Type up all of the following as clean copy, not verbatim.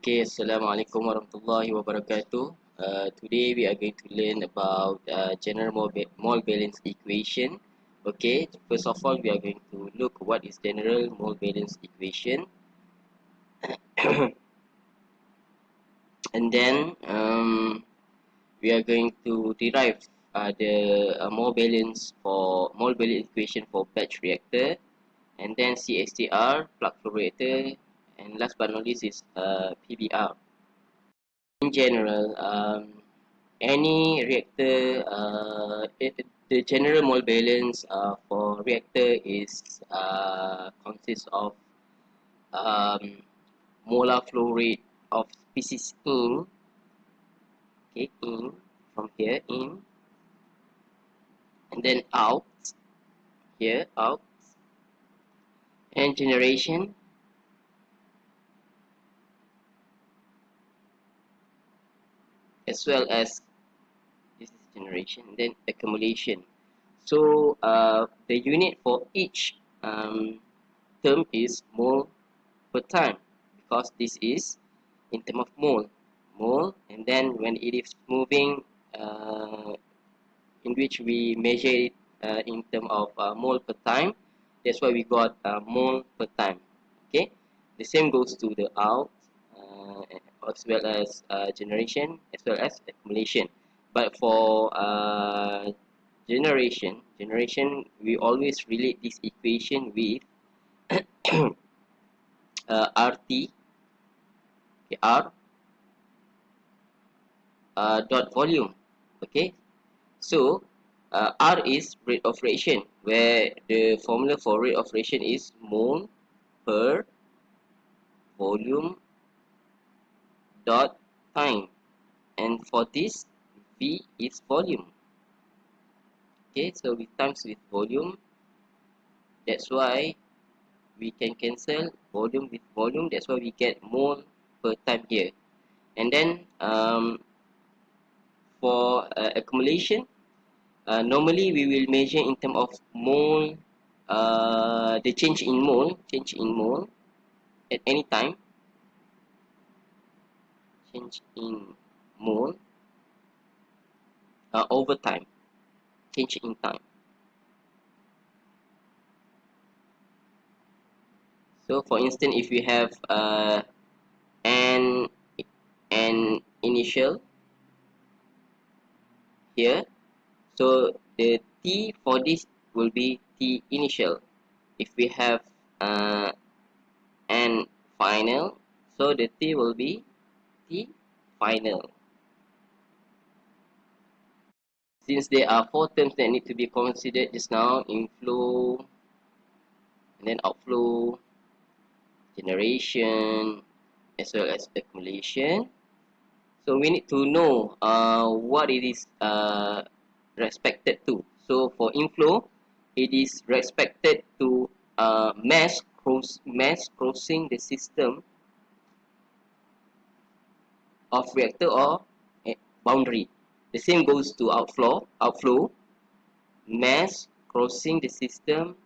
Okay, Assalamualaikum warahmatullahi wabarakatuh. Today we are going to learn about general mole balance equation. Okay, first of all, we are going to look what is general mole balance equation, and then we are going to derive the mole balance equation for batch reactor, and then CSTR, plug flow reactor, and last but not least is PBR. In general, any reactor, the general mole balance for reactor is consists of um, molar flow rate of species in, okay, in from here in, and then out here out, and generation, as well as this is generation, then accumulation. So the unit for each term is mole per time, because this is in term of mole, and then when it is moving, in which we measure it in term of mole per time, that's why we got mole per time. Okay, the same goes to the out, as well as generation, as well as accumulation. But for generation we always relate this equation with RT, okay, R dot volume. Okay, so R is rate of reaction, where the formula for rate of reaction is mole per volume dot time, and for this V is volume. Okay, so we times with volume, that's why we can cancel volume with volume, that's why we get mole per time here. And then for accumulation, normally we will measure in terms of mole, the change in mole at any time, change in mole over time, change in time. So for instance, if we have an initial here, so the T for this will be T initial. If we have an final, so the T will be T final. Since there are four terms that need to be considered just now: inflow, and then outflow, generation, as well as accumulation. So we need to know what it is respected to. So for inflow, it is respected to mass crossing the system of reactor or boundary. The same goes to outflow, mass crossing the system,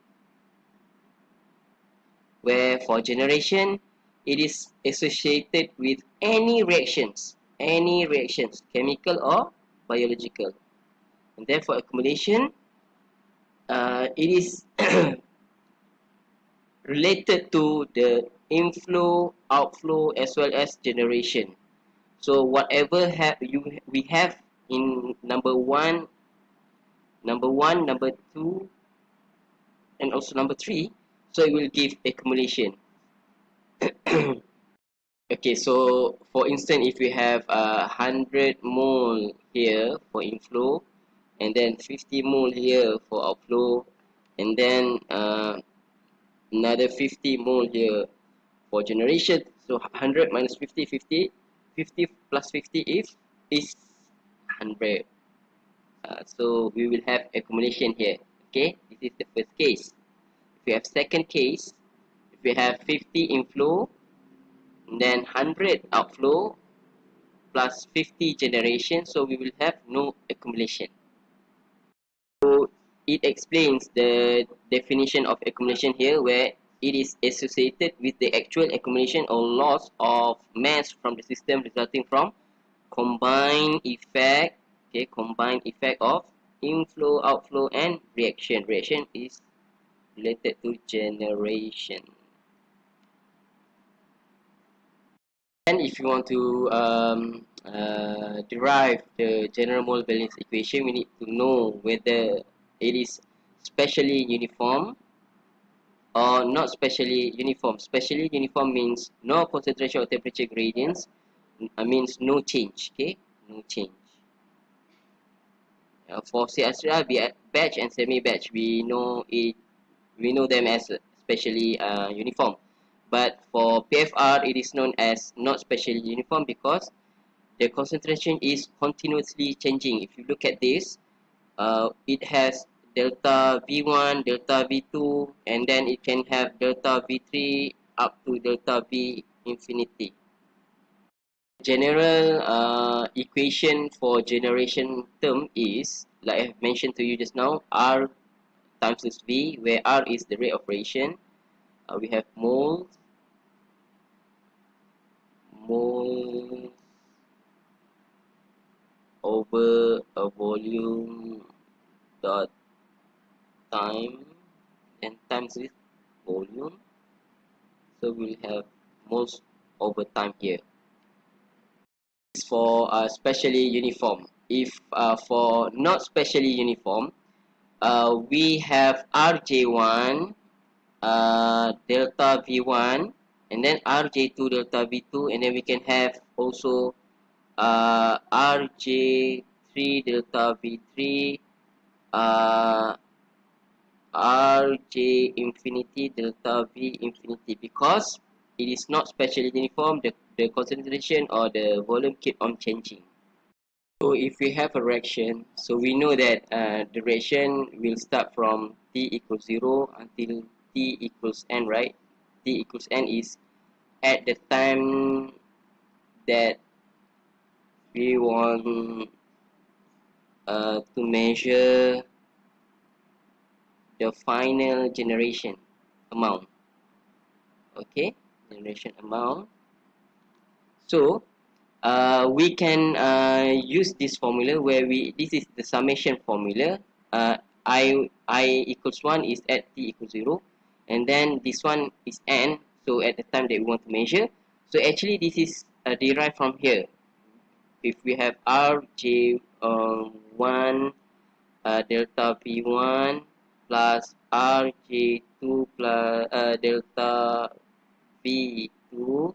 where for generation it is associated with any reactions, chemical or biological. And then for accumulation, it is related to the inflow, outflow, as well as generation. So whatever we have in number one, number two, and also number three, so it will give accumulation. Okay, so for instance, if we have 100 mole here for inflow, and then 50 mole here for outflow, and then another 50 mole here for generation. So 100 minus 50, 50, 50 plus 50 is 100. So we will have accumulation here. Okay, this is the first case. If we have second case, if we have 50 inflow, and then 100 outflow plus 50 generation, so we will have no accumulation. So it explains the definition of accumulation here, where it is associated with the actual accumulation or loss of mass from the system resulting from combined effect, okay, combined effect of inflow, outflow, and reaction. Reaction is related to generation. And if you want to derive the general mole balance equation, we need to know whether it is specially uniform or not specially uniform. Specially uniform means no concentration or temperature gradients, means no change, okay, no change. For CSR, batch and semi-batch, we know them as specially uniform. But for PFR, it is known as not specially uniform because the concentration is continuously changing. If you look at this, it has delta V1, delta V2, and then it can have delta V3 up to delta V infinity. General equation for generation term is, like I have mentioned to you just now, R times this V, where R is the rate of reaction. We have moles over a volume dot time and times with volume. So we'll have moles over time here. This is for specially uniform. If for not specially uniform, we have RJ1 delta V1 and then RJ2 delta V2, and then we can have also RJ3 delta V3, Rj infinity delta V infinity. Because it is not specially uniform, the concentration or the volume keep on changing. So if we have a reaction, so we know that the reaction will start from t equals 0 until t equals n, right? T equals n is at the time that we want to measure the final generation amount, okay, generation amount. So we can use this formula where this is the summation formula. I equals 1 is at t equals 0, and then this one is n, so at the time that we want to measure. So actually this is derived from here. If we have rj1 delta v1 plus rj2 plus delta v2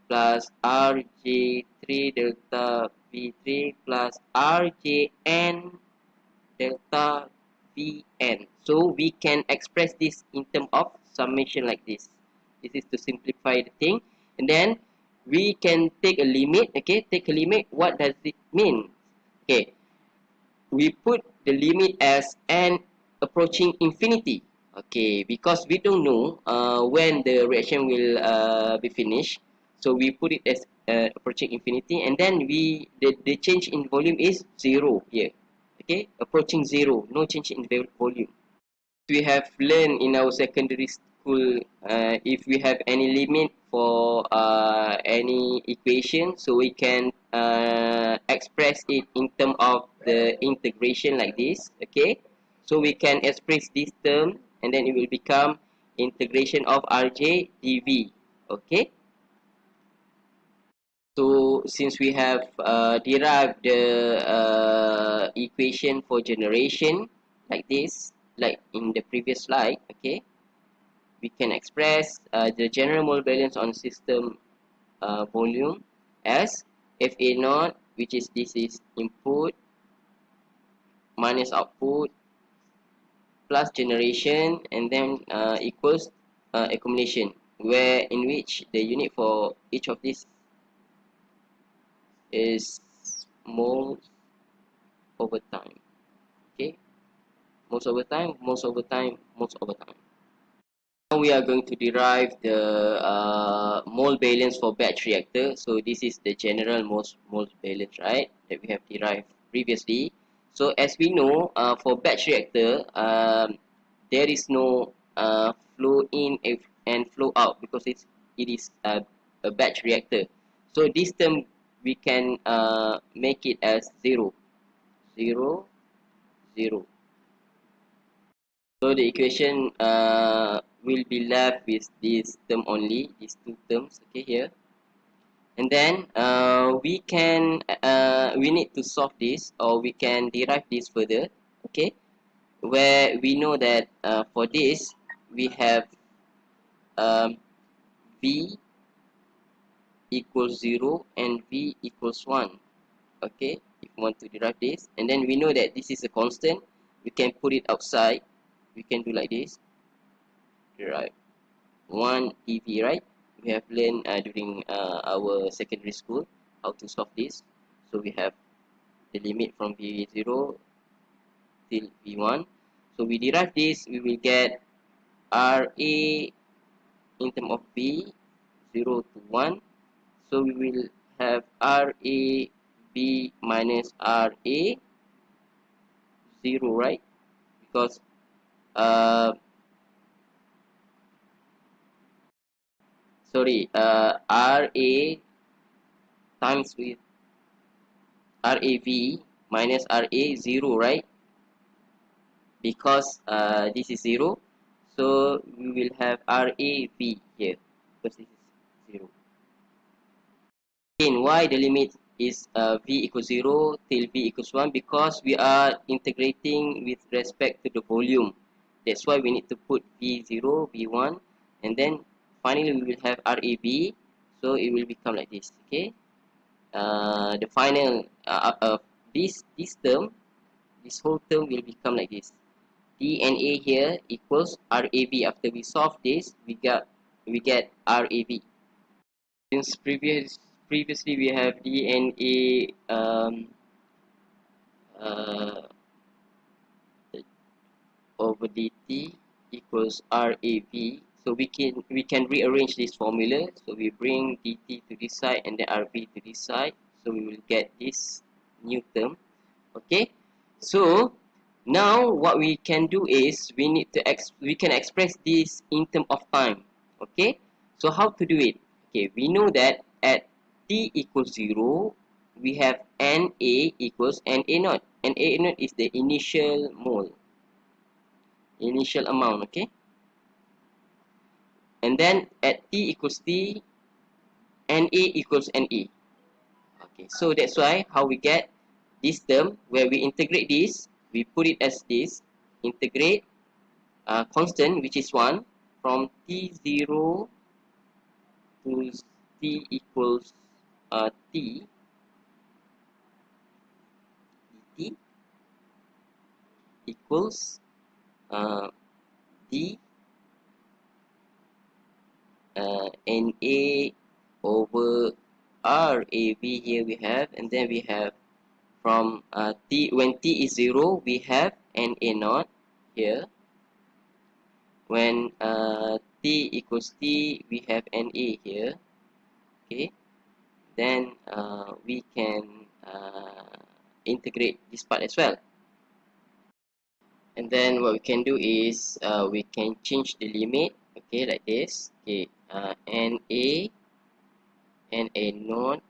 plus rj3 delta v3 plus rjn delta vn. So we can express this in terms of summation like this. This is to simplify the thing, and then we can take a limit. Okay, take a limit. What does it mean? Okay, we put the limit as n approaching infinity. Okay, because we don't know when the reaction will be finished, so we put it as approaching infinity, and then the change in volume is 0 here. Okay, approaching 0, no change in volume. We have learned in our secondary school, if we have any limit for any equation, so we can express it in terms of the integration like this. Okay, so we can express this term, and then it will become integration of rj dv. Okay, so since we have derived the equation for generation like this, like in the previous slide, okay, we can express the general mole balance on system volume as Fa naught, which is this is input minus output plus generation, and then equals accumulation, where in which the unit for each of these is moles over time. Okay, moles over time, moles over time, moles over time. Now we are going to derive the mole balance for batch reactor. So this is the general mole balance, right, that we have derived previously. So as we know, for batch reactor, there is no flow in and flow out, because it is a batch reactor. So this term we can make it as 0, 0, 0. So the equation will be left with this term only, these two terms, okay, here. And then we need to solve this, or we can derive this further, okay, where we know that for this we have um, v equals 0 and v equals 1, okay, if you want to derive this. And then we know that this is a constant, we can put it outside, we can do like this, derive 1 ev, right? We have learned during our secondary school how to solve this. So we have the limit from v0 till v1. So we derive this, we will get ra in terms of v 0 to 1. So we will have ra b minus ra 0, right? Because ra times with rav minus ra 0, right? Because this is 0, so we will have rav here, because this is 0. Again, why the limit is v equals 0 till v equals 1? Because we are integrating with respect to the volume. That's why we need to put v0, v1, and then finally we will have rav, so it will become like this, okay? The final this term, this whole term will become like this. dNA here equals RAV. After we solve this, we get RAV. Since previously we have dNA uh, over dt equals RAV. So we can rearrange this formula. So we bring dt to this side and then RV to this side. So we will get this new term. Okay. So now what we can do is we can express this in terms of time. Okay. So how to do it? Okay, we know that at t equals 0, we have Na equals Na naught. Na naught is the initial mole, initial amount, okay? And then at t equals t, Na equals Na. Okay, so that's why how we get this term, where we integrate this, we put it as this, integrate constant, which is 1, from t0 to t equals t dt equals d Na over RAV here we have, and then we have from t, when t is 0, we have Na naught here. When t equals t, we have Na here. Okay, then we can integrate this part as well. And then what we can do is we can change the limit, okay, like this. Okay, Na naught,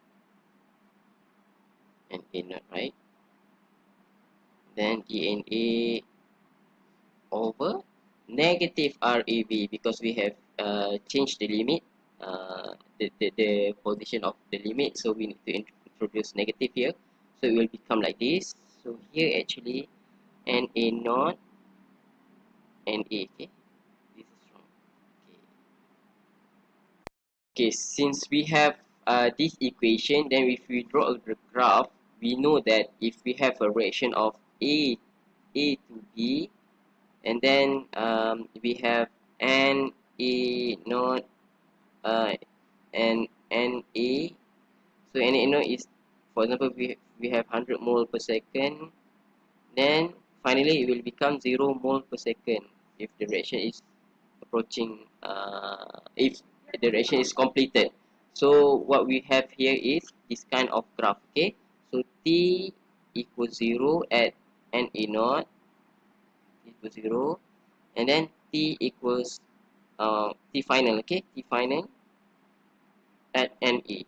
right? Then dNA over negative RAV, because we have changed the limit, the position of the limit, so we need to introduce negative here, so it will become like this. So here actually Na naught Na, okay, this is wrong. Okay, since we have this equation, then if we draw a graph, we know that if we have a relation of a to b, and then we have N A naught and Na. So Na naught is, for example, we have 100 mole per second. Then finally it will become 0 mole per second if the reaction is approaching. If the reaction is completed. So what we have here is this kind of graph. Okay. So t equals 0 at Na naught equals 0, and then t equals T final, okay, T final at ME.